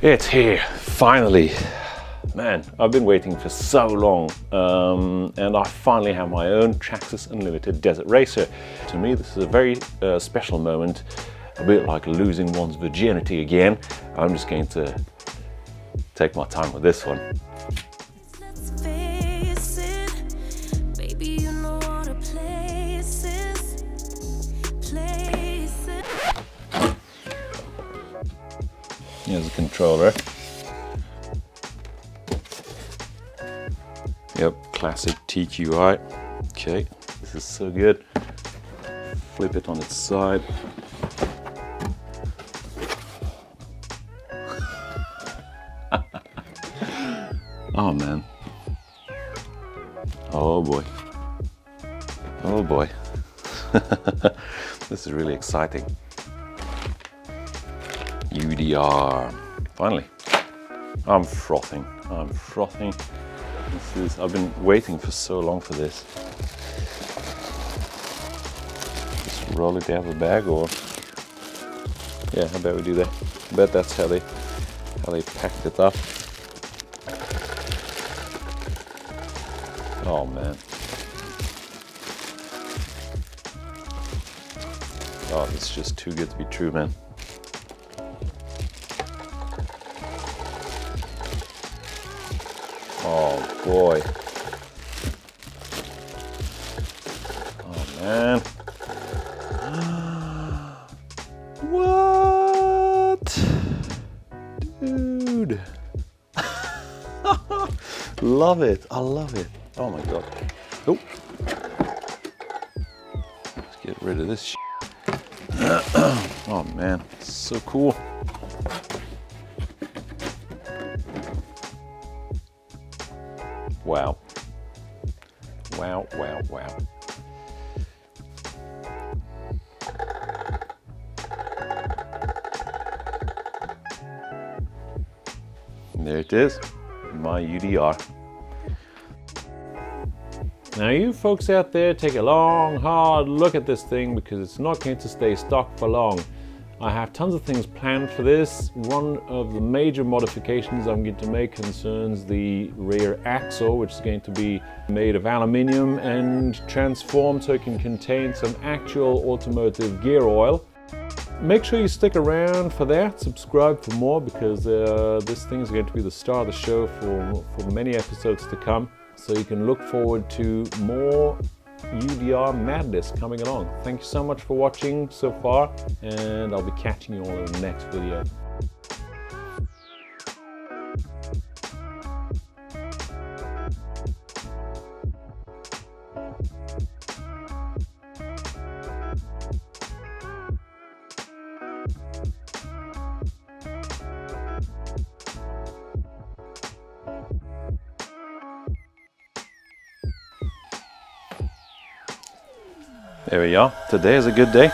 It's here, finally. Man, I've been waiting for so long, and I finally have my own Traxxas Unlimited Desert Racer. To me, this is a very special moment, a bit like losing one's virginity again. I'm just going to take my time with this one. Here's the controller. Yep, classic TQI. Okay, this is so good. Flip it on its side. Oh man. Oh boy. Oh boy. This is really exciting. UDR. Finally. I'm frothing. I'm frothing. I've been waiting for so long for this. Just roll it down the bag, or yeah, I bet we do that. I bet that's how they packed it up. Oh man. Oh, it's just too good to be true, man. Oh boy. Oh man. What? Dude. Love it. I love it. Oh my god. Oh. Let's get rid of this shit. Oh man, it's so cool. Wow. Wow, wow, wow. And there it is, my UDR. Now you folks out there, take a long, hard look at this thing, because it's not going to stay stock for long. I have tons of things planned for this. One of the major modifications I'm going to make concerns the rear axle, which is going to be made of aluminium and transformed so it can contain some actual automotive gear oil. Make sure you stick around for that, subscribe for more, because this thing is going to be the star of the show for many episodes to come. So you can look forward to more UDR madness coming along. Thank you so much for watching so far, and I'll be catching you all in the next video. There we are. Today is a good day.